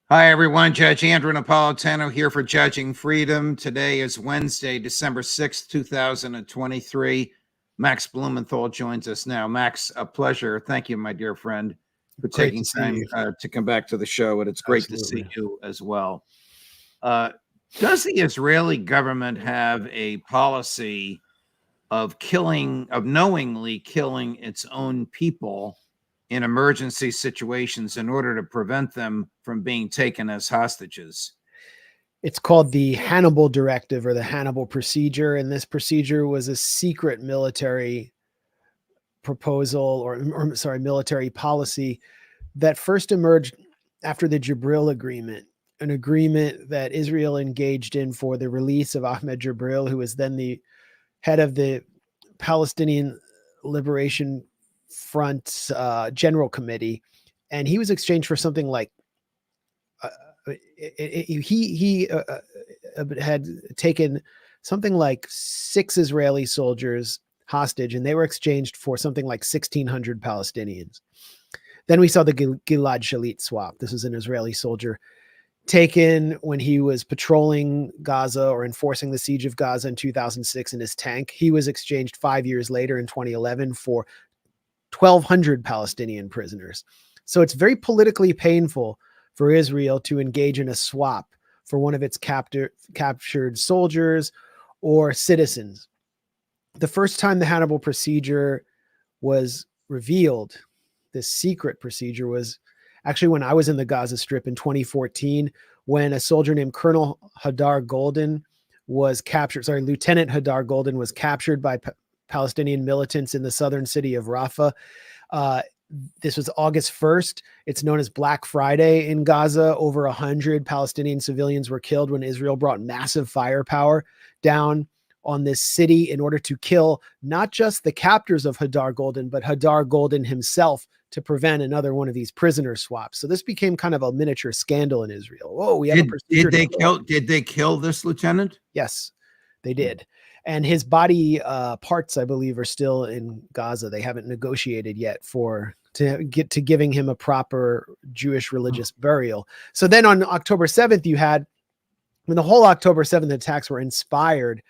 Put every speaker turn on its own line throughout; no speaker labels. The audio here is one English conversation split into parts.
Hi, everyone. Judge Andrew Napolitano here for Judging Freedom. Today is Wednesday, December 6th, 2023. Max Blumenthal joins us now. Max, a pleasure. Thank you, my dear friend, for taking time to come back to the show, and it's great to see you as well. Does the Israeli government have a policy of knowingly killing its own people in emergency situations in order to prevent them from being taken as hostages?
It's called the Hannibal Directive or the Hannibal Procedure. And this procedure was a secret military proposal military policy that first emerged after the Jibril Agreement, an agreement that Israel engaged in for the release of Ahmed Jibril, who was then the head of the Palestinian Liberation Front General Committee. And he was exchanged for something like he had taken something like 6 Israeli soldiers hostage, and they were exchanged for something like 1,600 Palestinians. Then we saw the Gilad Shalit swap. This is an Israeli soldier taken when he was patrolling Gaza or enforcing the siege of Gaza in 2006 in his tank. He was exchanged 5 years later in 2011 for 1,200 Palestinian prisoners. So it's very politically painful for Israel to engage in a swap for one of its captured soldiers or citizens. The first time the Hannibal procedure was revealed, this secret procedure, was actually when I was in the Gaza Strip in 2014, when a soldier named Colonel Hadar Golden was captured. Lieutenant Hadar Golden was captured by Palestinian militants in the southern city of Rafah. This was August 1st. It's known as Black Friday in Gaza. Over 100 Palestinian civilians were killed when Israel brought massive firepower down on this city in order to kill not just the captors of Hadar Golden, but Hadar Golden himself, to prevent another one of these prisoner swaps. So this became kind of a miniature scandal in Israel. Oh, we have a procedure.
Did they kill this lieutenant?
Yes, they did. And his body parts, I believe, are still in Gaza. They haven't negotiated yet to get to giving him a proper Jewish religious burial. So then on October 7th, when the whole October 7th attacks were inspired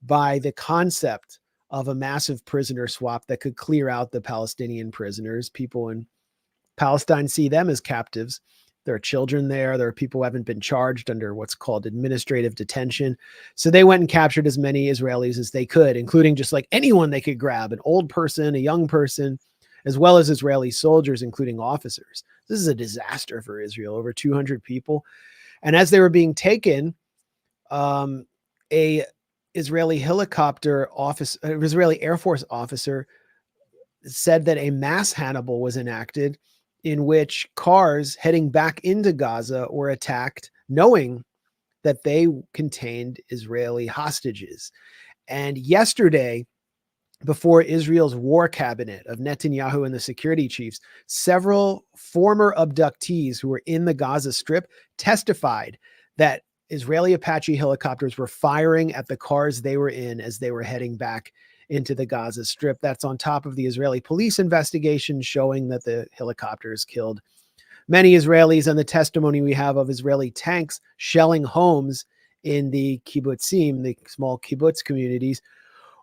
by the concept of a massive prisoner swap that could clear out the Palestinian prisoners. People in Palestine see them as captives. There are children there. There are people who haven't been charged under what's called administrative detention. So they went and captured as many Israelis as they could, including just like anyone they could grab, an old person, a young person, as well as Israeli soldiers, including officers. This is a disaster for Israel, over 200 people. And as they were being taken, a Israeli Israeli Air Force officer said that a mass Hannibal was enacted in which cars heading back into Gaza were attacked, knowing that they contained Israeli hostages. And yesterday, before Israel's war cabinet of Netanyahu and the security chiefs, several former abductees who were in the Gaza Strip testified that Israeli Apache helicopters were firing at the cars they were in as they were heading back into the Gaza Strip. That's on top of the Israeli police investigation showing that the helicopters killed many Israelis, and the testimony we have of Israeli tanks shelling homes in the kibbutzim, the small kibbutz communities,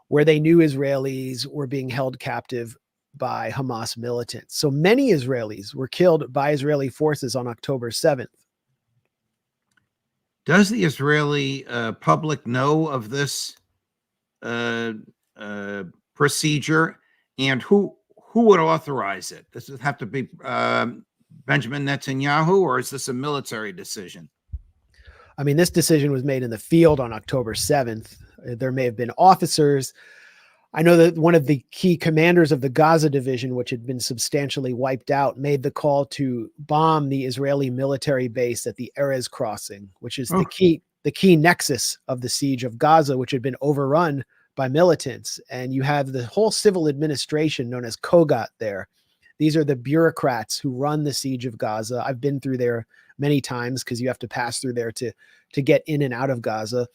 where they knew Israelis were being held captive by Hamas militants. So many Israelis were killed by Israeli forces on October 7th.
Does the Israeli public know of this procedure, and who would authorize it? Does it have to be Benjamin Netanyahu, or is this a military decision?
I mean, this decision was made in the field on October 7th. There may have been officers. I know that one of the key commanders of the Gaza division, which had been substantially wiped out, made the call to bomb the Israeli military base at the Erez crossing, which is the key nexus of the siege of Gaza, which had been overrun by militants. And you have the whole civil administration known as Kogat there. These are the bureaucrats who run the siege of Gaza. I've been through there many times because you have to pass through there to get in and out of Gaza.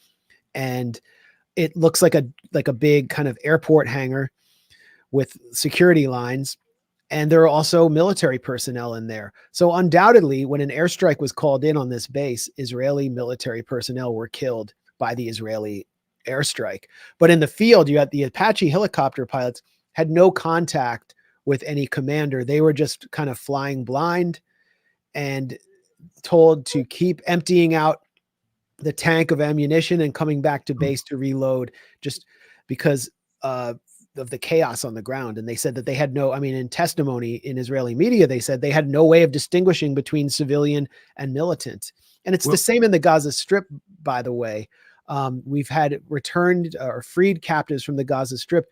And it looks like a big kind of airport hangar with security lines. And there are also military personnel in there. So undoubtedly, when an airstrike was called in on this base, Israeli military personnel were killed by the Israeli airstrike. But in the field, you had the Apache helicopter pilots had no contact with any commander. They were just kind of flying blind and told to keep emptying out the tank of ammunition and coming back to base to reload, just because of the chaos on the ground. And they said that they had no, I mean, in testimony in Israeli media, they said they had no way of distinguishing between civilian and militant. And it's the same in the Gaza Strip, by the way. We've had returned or freed captives from the Gaza Strip,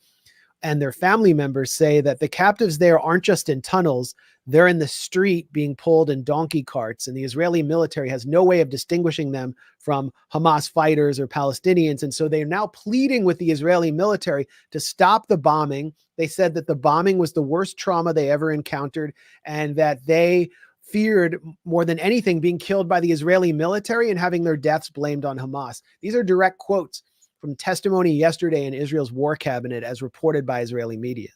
and their family members say that the captives there aren't just in tunnels, they're in the street being pulled in donkey carts, and the Israeli military has no way of distinguishing them from Hamas fighters or Palestinians. And so they're now pleading with the Israeli military to stop the bombing. They said that the bombing was the worst trauma they ever encountered, and that they feared more than anything being killed by the Israeli military and having their deaths blamed on Hamas. These are direct quotes from testimony yesterday in Israel's war cabinet, as reported by Israeli media.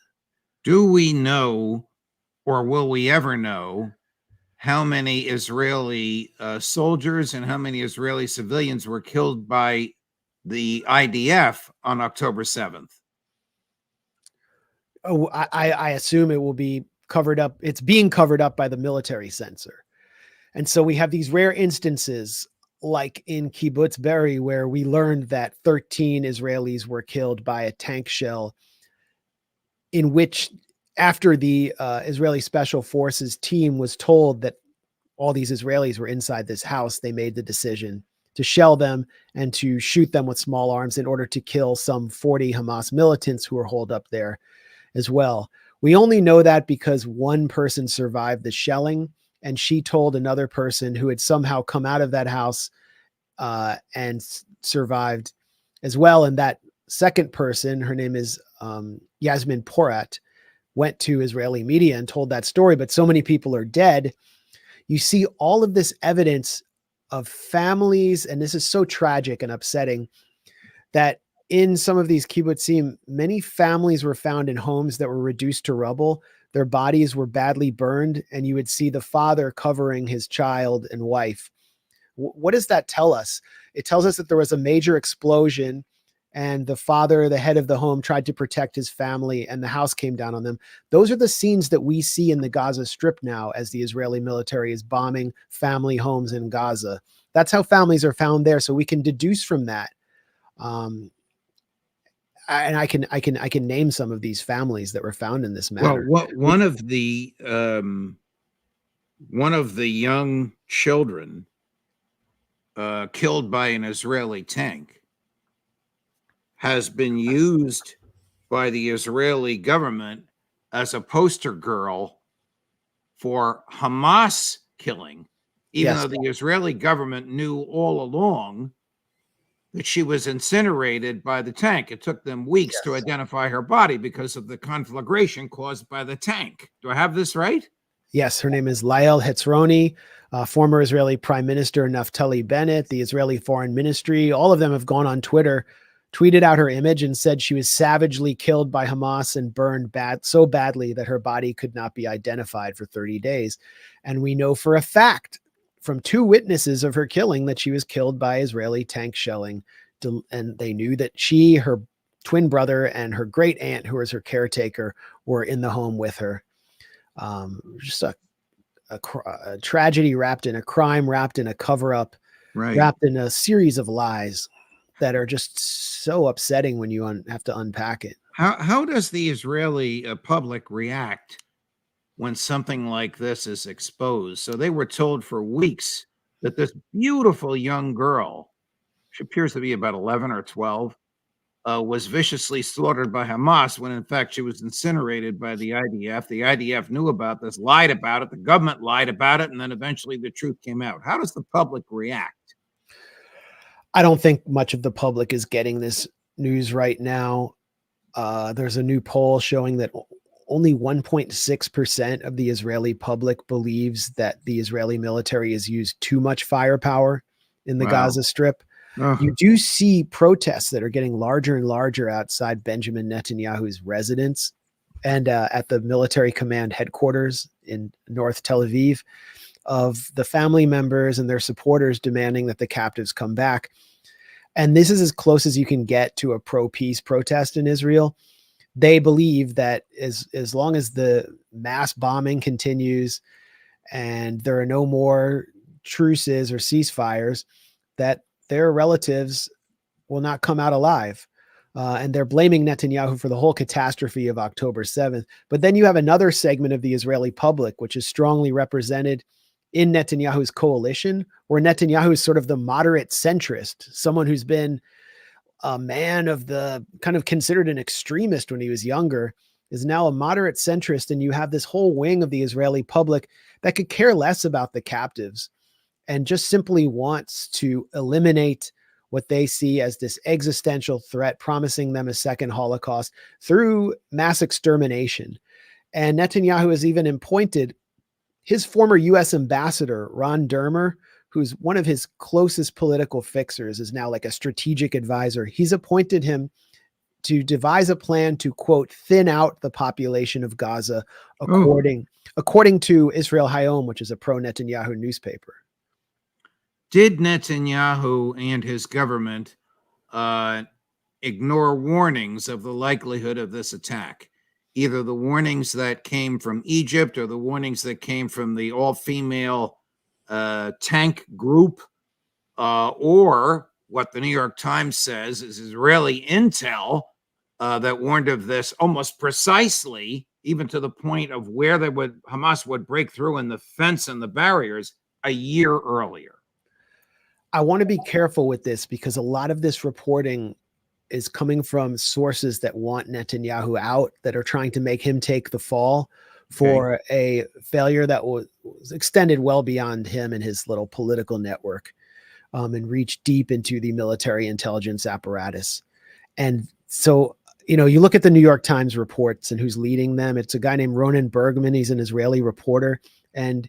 Do we know, or will we ever know, how many Israeli soldiers and how many Israeli civilians were killed by the IDF on October 7th?
Oh, I assume it will be covered up. It's being covered up by the military censor. And so we have these rare instances like in Kibbutz Be'eri, where we learned that 13 Israelis were killed by a tank shell, in which, after the Israeli Special Forces team was told that all these Israelis were inside this house, they made the decision to shell them and to shoot them with small arms in order to kill some 40 Hamas militants who were holed up there as well. We only know that because one person survived the shelling, and she told another person who had somehow come out of that house and survived as well. And that second person, her name is Yasmin Porat, went to Israeli media and told that story, but so many people are dead. You see all of this evidence of families, and this is so tragic and upsetting, that in some of these kibbutzim, many families were found in homes that were reduced to rubble. Their bodies were badly burned, and you would see the father covering his child and wife. What does that tell us? It tells us that there was a major explosion, and the father, the head of the home, tried to protect his family, and the house came down on them. Those are the scenes that we see in the Gaza Strip now, as the Israeli military is bombing family homes in Gaza. That's how families are found there. So we can deduce from that. And I can name some of these families that were found in this manner.
Well, one of the young children killed by an Israeli tank has been used by the Israeli government as a poster girl for Hamas killing, even though the Israeli government knew all along that she was incinerated by the tank. It took them weeks to identify her body because of the conflagration caused by the tank. Do I have this right?
Yes, her name is Lael Hetzroni, former Israeli Prime Minister Naftali Bennett, the Israeli Foreign Ministry. All of them have gone on Twitter, tweeted out her image, and said she was savagely killed by Hamas and burned so badly that her body could not be identified for 30 days. And we know for a fact from 2 witnesses of her killing that she was killed by Israeli tank shelling. And they knew that she, her twin brother, and her great aunt, who was her caretaker, were in the home with her. Just a tragedy wrapped in a crime, wrapped in a cover-up, wrapped in a series of lies that are just so upsetting when you have to unpack it.
How does the Israeli public react when something like this is exposed? So they were told for weeks that this beautiful young girl, she appears to be about 11 or 12, was viciously slaughtered by Hamas, when in fact she was incinerated by the IDF. The IDF knew about this, lied about it, the government lied about it, and then eventually the truth came out. How does the public react?
I don't think much of the public is getting this news right now. There's a new poll showing that only 1.6% of the Israeli public believes that the Israeli military has used too much firepower in the Gaza Strip. You do see protests that are getting larger and larger outside Benjamin Netanyahu's residence. and at the military command headquarters in North Tel Aviv, of the family members and their supporters demanding that the captives come back. And this is as close as you can get to a pro-peace protest in Israel. They believe that as long as the mass bombing continues and there are no more truces or ceasefires, that their relatives will not come out alive. And they're blaming Netanyahu for the whole catastrophe of October 7th. But then you have another segment of the Israeli public, which is strongly represented in Netanyahu's coalition, where Netanyahu is sort of the moderate centrist, someone who's been a man of the kind of considered an extremist when he was younger, is now a moderate centrist. And you have this whole wing of the Israeli public that could care less about the captives and just simply wants to eliminate what they see as this existential threat, promising them a second Holocaust through mass extermination. And Netanyahu has even appointed his former U.S. ambassador, Ron Dermer, who's one of his closest political fixers, is now like a strategic advisor. He's appointed him to devise a plan to, quote, thin out the population of Gaza, according to Israel Hayom, which is a pro-Netanyahu newspaper.
Did Netanyahu and his government ignore warnings of the likelihood of this attack? Either the warnings that came from Egypt or the warnings that came from the all-female tank group, or what the New York Times says is Israeli intel that warned of this almost precisely, even to the point of where Hamas would break through in the fence and the barriers a year earlier.
I want to be careful with this because a lot of this reporting is coming from sources that want Netanyahu out, that are trying to make him take the fall for a failure that was extended well beyond him and his little political network, and reached deep into the military intelligence apparatus. And so, you look at the New York Times reports and who's leading them. It's a guy named Ronan Bergman. He's an Israeli reporter, and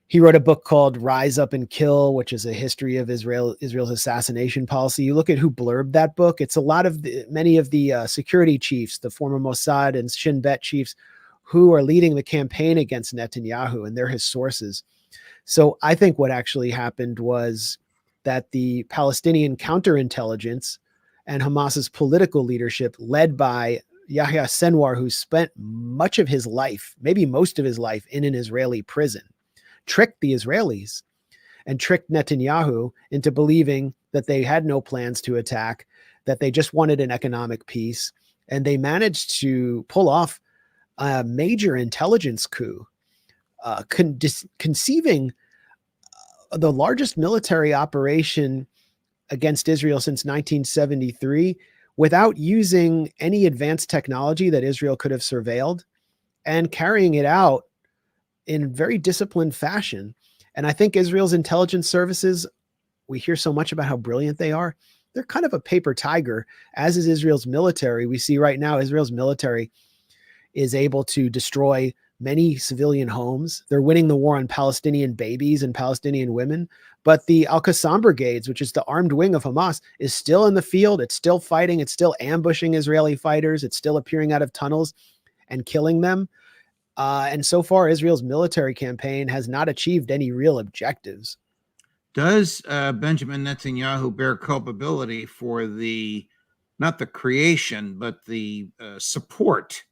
he wrote a book called Rise Up and Kill, which is a history of Israel's assassination policy. You look at who blurbed that book. It's a lot of many of the security chiefs, the former Mossad and Shin Bet chiefs, who are leading the campaign against Netanyahu, and they're his sources. So I think what actually happened was that the Palestinian counterintelligence and Hamas's political leadership, led by Yahya Sinwar, who spent much of his life, maybe most of his life, in an Israeli prison, tricked the Israelis and tricked Netanyahu into believing that they had no plans to attack, that they just wanted an economic peace. And they managed to pull off a major intelligence coup, conceiving the largest military operation against Israel since 1973 without using any advanced technology that Israel could have surveilled, and carrying it out in very disciplined fashion. And I think Israel's intelligence services, we hear so much about how brilliant they are. They're kind of a paper tiger, as is Israel's military. We see right now Israel's military is able to destroy many civilian homes. They're winning the war on Palestinian babies and Palestinian women. But the Al-Qassam brigades, which is the armed wing of Hamas, is still in the field. It's still fighting. It's still ambushing Israeli fighters. It's still appearing out of tunnels and killing them. And so far, Israel's military campaign has not achieved any real objectives.
Does Benjamin Netanyahu bear culpability for not the creation, but the support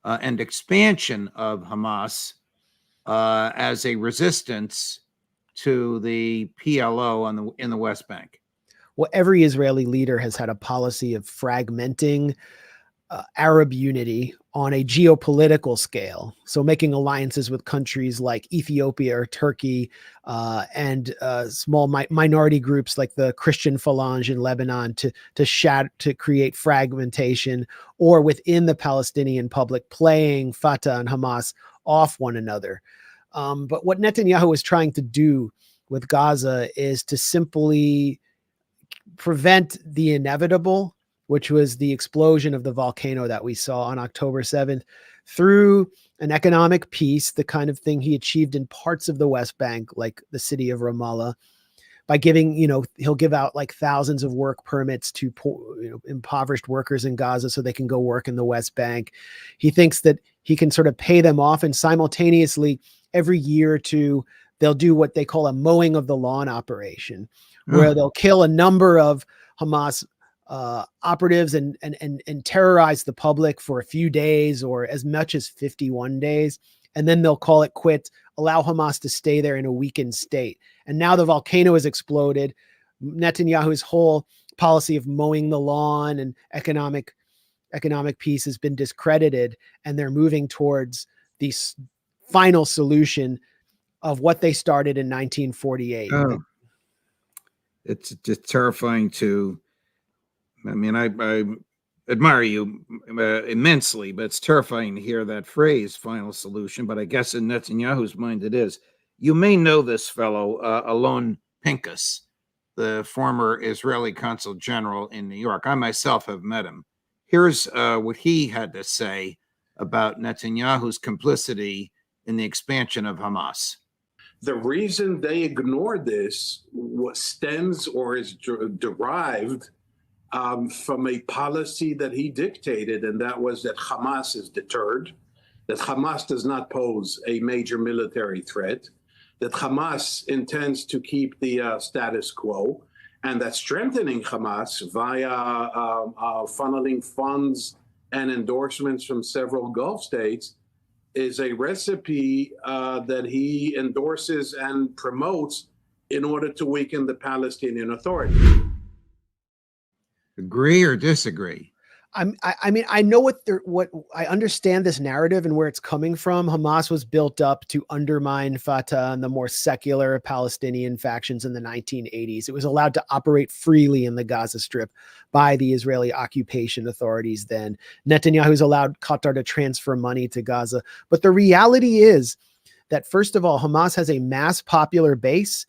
and expansion of Hamas as a resistance to the PLO in the West Bank?
Well, every Israeli leader has had a policy of fragmenting Arab unity on a geopolitical scale. So making alliances with countries like Ethiopia or Turkey, and small minority groups like the Christian Phalange in Lebanon to create fragmentation, or within the Palestinian public playing Fatah and Hamas off one another. But what Netanyahu is trying to do with Gaza is to simply prevent the inevitable, which was the explosion of the volcano that we saw on October 7th, through an economic peace, the kind of thing he achieved in parts of the West Bank, like the city of Ramallah, by giving, he'll give out like thousands of work permits to impoverished workers in Gaza so they can go work in the West Bank. He thinks that he can sort of pay them off, and simultaneously every year or two, they'll do what they call a mowing of the lawn operation, where they'll kill a number of Hamas operatives and terrorize the public for a few days or as much as 51 days. And then they'll call it quits, allow Hamas to stay there in a weakened state. And now the volcano has exploded. Netanyahu's whole policy of mowing the lawn and economic peace has been discredited, and they're moving towards the final solution of what they started in 1948.
It's just terrifying I admire you immensely, but it's terrifying to hear that phrase, final solution. But I guess in Netanyahu's mind it is. You may know this fellow, Alon Pincus, the former Israeli consul general in New York. I myself have met him. Here's what he had to say about Netanyahu's complicity in the expansion of Hamas.
The reason they ignored this stems or is derived from a policy that he dictated, and that was that Hamas is deterred, that Hamas does not pose a major military threat, that Hamas intends to keep the status quo, and that strengthening Hamas via funneling funds and endorsements from several Gulf states is a recipe that he endorses and promotes in order to weaken the Palestinian Authority.
Agree or disagree?
I know what I understand this narrative and where it's coming from. Hamas was built up to undermine Fatah and the more secular Palestinian factions in the 1980s. It was allowed to operate freely in the Gaza Strip by the Israeli occupation authorities then. Netanyahu's allowed Qatar to transfer money to Gaza. But the reality is that, first of all, Hamas has a mass popular base.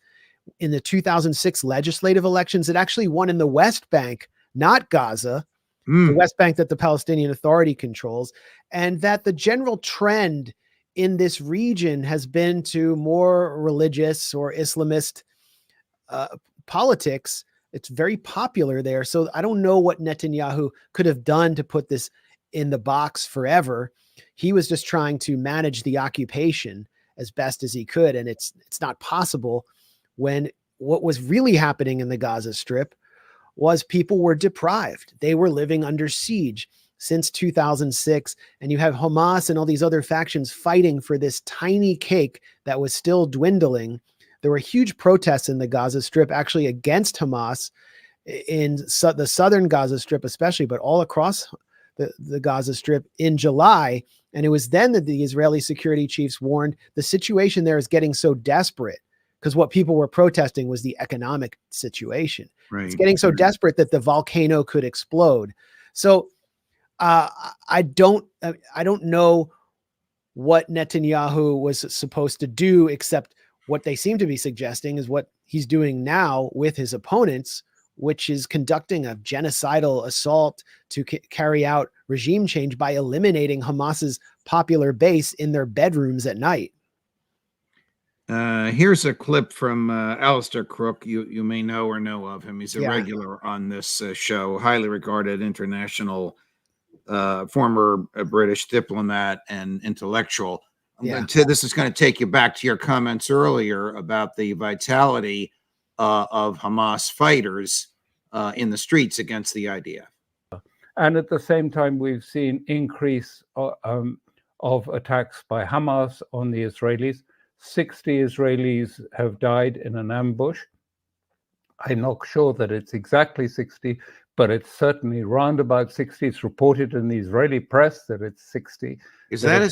In the 2006 legislative elections, it actually won in the West Bank, not Gaza. The West Bank that the Palestinian Authority controls, and that the general trend in this region has been to more religious or Islamist politics. It's very popular there. So I don't know what Netanyahu could have done to put this in the box forever. He was just trying to manage the occupation as best as he could, and it's not possible when what was really happening in the Gaza Strip was people were deprived. They were living under siege since 2006. And you have Hamas and all these other factions fighting for this tiny cake that was still dwindling. There were huge protests in the Gaza Strip, actually against Hamas in the southern Gaza Strip, especially, but all across the Gaza Strip in July. And it was then that the Israeli security chiefs warned the situation there is getting so desperate, because what people were protesting was the economic situation. Right. It's getting so desperate that the volcano could explode. So I don't know what Netanyahu was supposed to do, except what they seem to be suggesting is what he's doing now with his opponents, which is conducting a genocidal assault to carry out regime change by eliminating Hamas's popular base in their bedrooms at night.
Here's a clip from Alistair Crooks. You may know or know of him. He's a regular on this show, highly regarded international, former British diplomat and intellectual. This is going to take you back to your comments earlier about the vitality of Hamas fighters in the streets against the IDF.
And at the same time, we've seen increase of attacks by Hamas on the Israelis. 60 Israelis have died in an ambush. I'm not sure that it's exactly 60, but it's certainly round about 60. It's reported in the Israeli press that it's 60.
Is that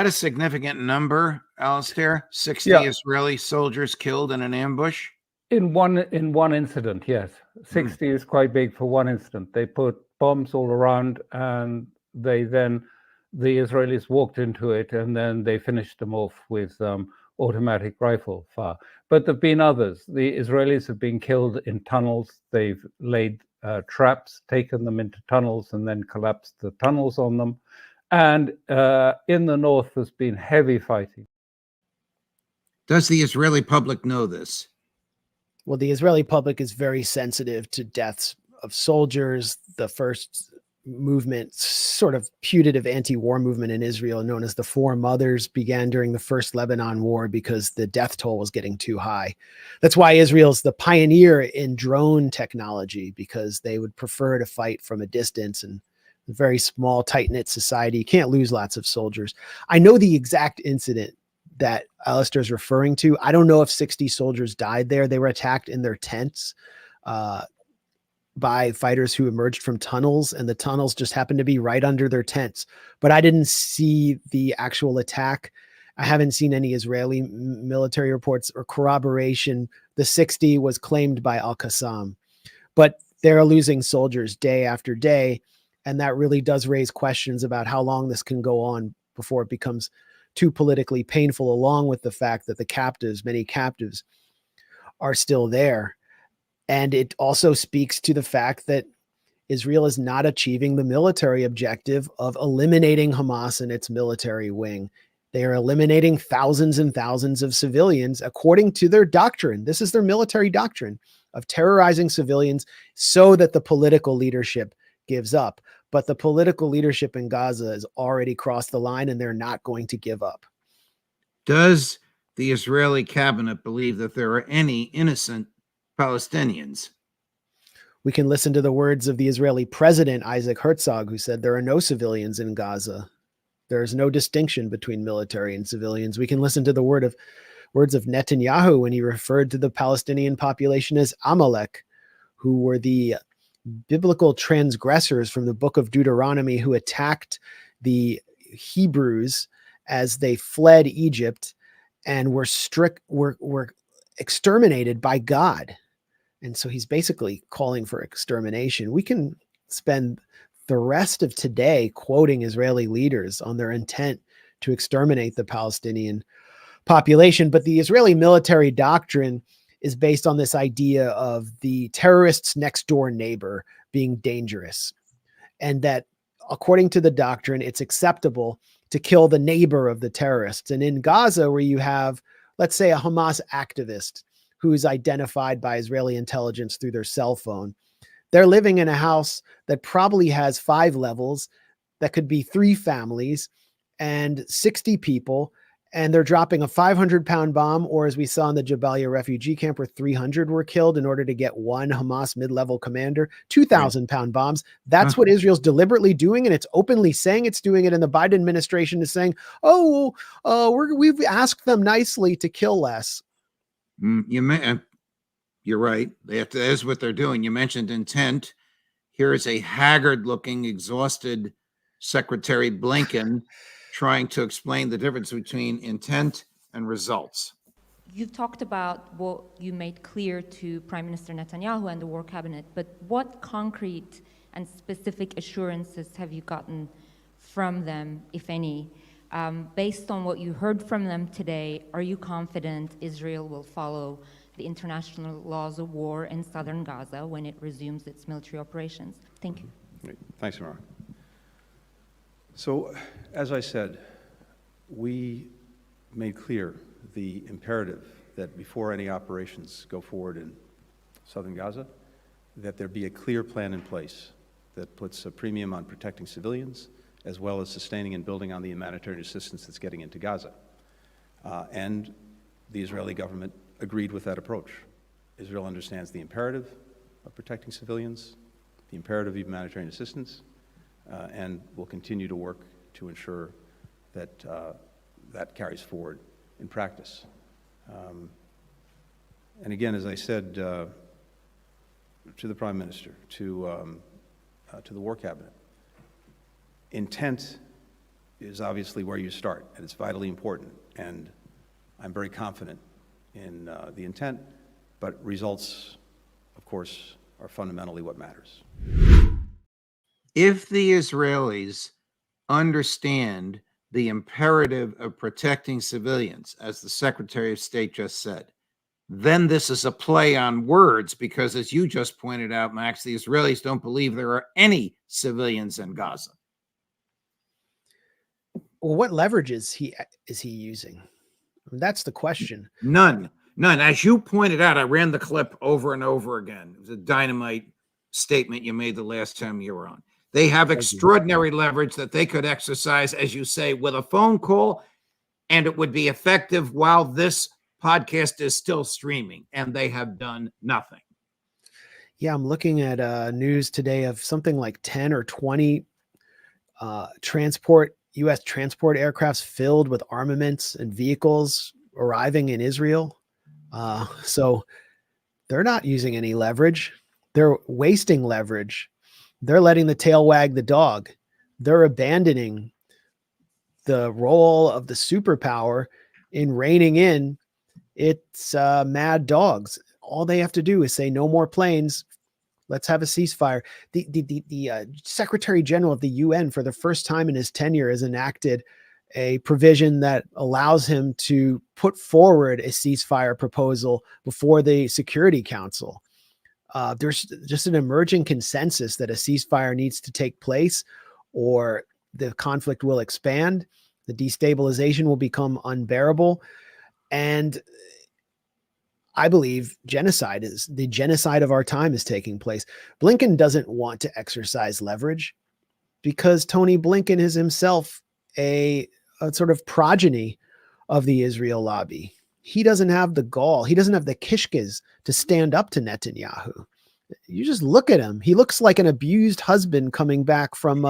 a significant number, Alistair? 60 Israeli soldiers killed in an ambush?
In one incident, yes. 60 is quite big for one incident. They put bombs all around, and the Israelis walked into it, and then they finished them off with automatic rifle fire. But there have been others. The Israelis have been killed in tunnels. They've laid traps, taken them into tunnels, and then collapsed the tunnels on them. And in the north, there's been heavy fighting.
Does the Israeli public know this?
Well, the Israeli public is very sensitive to deaths of soldiers. The first movement, sort of putative anti-war movement in Israel, known as the Four Mothers, began during the first Lebanon War because the death toll was getting too high. That's why Israel's the pioneer in drone technology, because they would prefer to fight from a distance, and a very small, tight-knit society. You can't lose lots of soldiers. I know the exact incident that Alistair is referring to. I don't know if 60 soldiers died there. They were attacked in their tents by fighters who emerged from tunnels, and the tunnels just happened to be right under their tents. But I didn't see the actual attack. I haven't seen any Israeli military reports or corroboration. The 60 was claimed by Al-Qassam, but they're losing soldiers day after day. And that really does raise questions about how long this can go on before it becomes too politically painful, along with the fact that the captives, many captives, are still there. And it also speaks to the fact that Israel is not achieving the military objective of eliminating Hamas and its military wing. They are eliminating thousands and thousands of civilians according to their doctrine. This is their military doctrine of terrorizing civilians so that the political leadership gives up. But the political leadership in Gaza has already crossed the line, and they're not going to give up.
Does the Israeli cabinet believe that there are any innocent Palestinians?
We can listen to the words of the Israeli president, Isaac Herzog, who said there are no civilians in Gaza. There is no distinction between military and civilians. We can listen to the words of Netanyahu when he referred to the Palestinian population as Amalek, who were the biblical transgressors from the book of Deuteronomy who attacked the Hebrews as they fled Egypt and were exterminated by God. And so he's basically calling for extermination. We can spend the rest of today quoting Israeli leaders on their intent to exterminate the Palestinian population. But the Israeli military doctrine is based on this idea of the terrorist's next door neighbor being dangerous. And that according to the doctrine, it's acceptable to kill the neighbor of the terrorists. And in Gaza, where you have, let's say, a Hamas activist who is identified by Israeli intelligence through their cell phone, they're living in a house that probably has 5 levels, that could be 3 families and 60 people, and they're dropping a 500-pound bomb, or as we saw in the Jabalia refugee camp where 300 were killed in order to get one Hamas mid-level commander, 2,000-pound bombs. That's what Israel's deliberately doing, and it's openly saying it's doing it, and the Biden administration is saying, we've asked them nicely to kill less.
You're right. That is what they're doing. You mentioned intent. Here is a haggard-looking, exhausted Secretary Blinken trying to explain the difference between intent and results.
You've talked about what you made clear to Prime Minister Netanyahu and the War Cabinet, but what concrete and specific assurances have you gotten from them, if any? Based on what you heard from them today, are you confident Israel will follow the international laws of war in southern Gaza when it resumes its military operations? Thank you.
Great. Thanks, Mara. So, as I said, we made clear the imperative that before any operations go forward in southern Gaza, that there be a clear plan in place that puts a premium on protecting civilians, as well as sustaining and building on the humanitarian assistance that's getting into Gaza. And the Israeli government agreed with that approach. Israel understands the imperative of protecting civilians, the imperative of humanitarian assistance, and will continue to work to ensure that that carries forward in practice. And again, as I said to the Prime Minister, to the War Cabinet, intent is obviously where you start, and it's vitally important. And I'm very confident in the intent, but results, of course, are fundamentally what matters.
If the Israelis understand the imperative of protecting civilians, as the Secretary of State just said, then this is a play on words, because as you just pointed out, Max, the Israelis don't believe there are any civilians in Gaza.
Well, what leverage is he using? That's the question.
None. None. As you pointed out, I ran the clip over and over again. It was a dynamite statement you made the last time you were on. They have extraordinary leverage that they could exercise, as you say, with a phone call, and it would be effective while this podcast is still streaming, and they have done nothing.
Yeah, I'm looking at news today of something like 10 or 20 U.S. transport aircrafts filled with armaments and vehicles arriving in Israel. So they're not using any leverage. They're wasting leverage. They're letting the tail wag the dog. They're abandoning the role of the superpower in reining in its mad dogs. All they have to do is say no more planes. Let's have a ceasefire. The Secretary General of the UN, for the first time in his tenure, has enacted a provision that allows him to put forward a ceasefire proposal before the Security Council. There's just an emerging consensus that a ceasefire needs to take place, or the conflict will expand, the destabilization will become unbearable, and I believe the genocide of our time is taking place. Blinken doesn't want to exercise leverage because Tony Blinken is himself a sort of progeny of the Israel lobby. He doesn't have the gall. He doesn't have the kishkas to stand up to Netanyahu. You just look at him. He looks like an abused husband coming back from,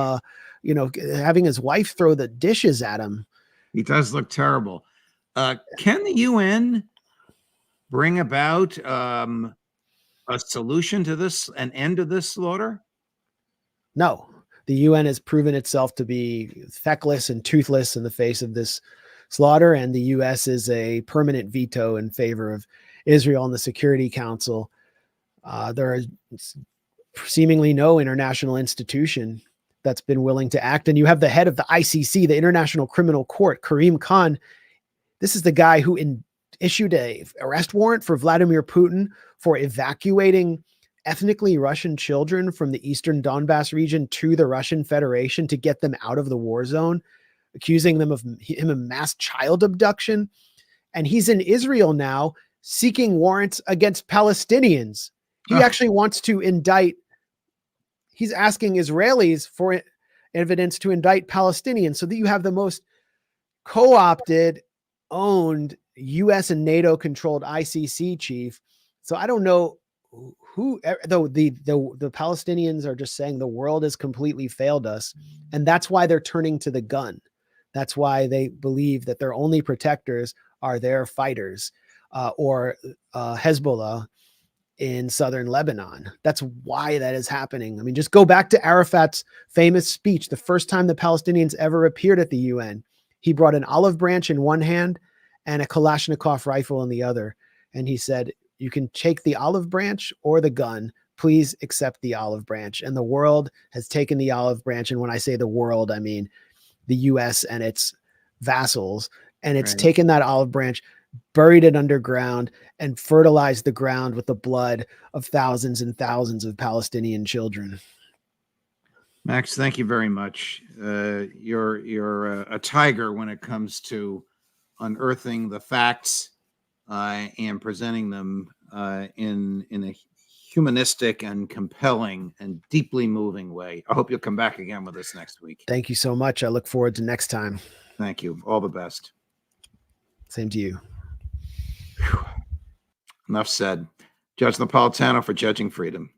having his wife throw the dishes at him.
He does look terrible. Can the UN bring about a solution to this, an end to this slaughter?
No, the UN has proven itself to be feckless and toothless in the face of this slaughter, and the US is a permanent veto in favor of Israel in the Security Council. There is seemingly no international institution that's been willing to act. And you have the head of the ICC, the International Criminal Court, Karim Khan. This is the guy who issued an arrest warrant for Vladimir Putin for evacuating ethnically Russian children from the eastern Donbass region to the Russian Federation to get them out of the war zone, accusing them of mass child abduction. And he's in Israel now seeking warrants against Palestinians. He actually wants to indict. He's asking Israelis for evidence to indict Palestinians, so that you have the most co-opted, owned US and NATO controlled ICC chief. So I don't know who, though the Palestinians are just saying the world has completely failed us. And that's why they're turning to the gun. That's why they believe that their only protectors are their fighters, or Hezbollah in southern Lebanon. That's why that is happening. I mean, just go back to Arafat's famous speech. The first time the Palestinians ever appeared at the UN, he brought an olive branch in one hand and a Kalashnikov rifle in the other. And he said, you can take the olive branch or the gun. Please accept the olive branch. And the world has taken the olive branch. And when I say the world, I mean the US and its vassals. And it's taken that olive branch, buried it underground, and fertilized the ground with the blood of thousands and thousands of Palestinian children.
Max, thank you very much. You're a tiger when it comes to unearthing the facts and presenting them in a humanistic and compelling and deeply moving way. I hope you'll come back again with us next week.
Thank you so much. I look forward to next time.
Thank you. All the best.
Same to you.
Enough said. Judge Napolitano for Judging Freedom.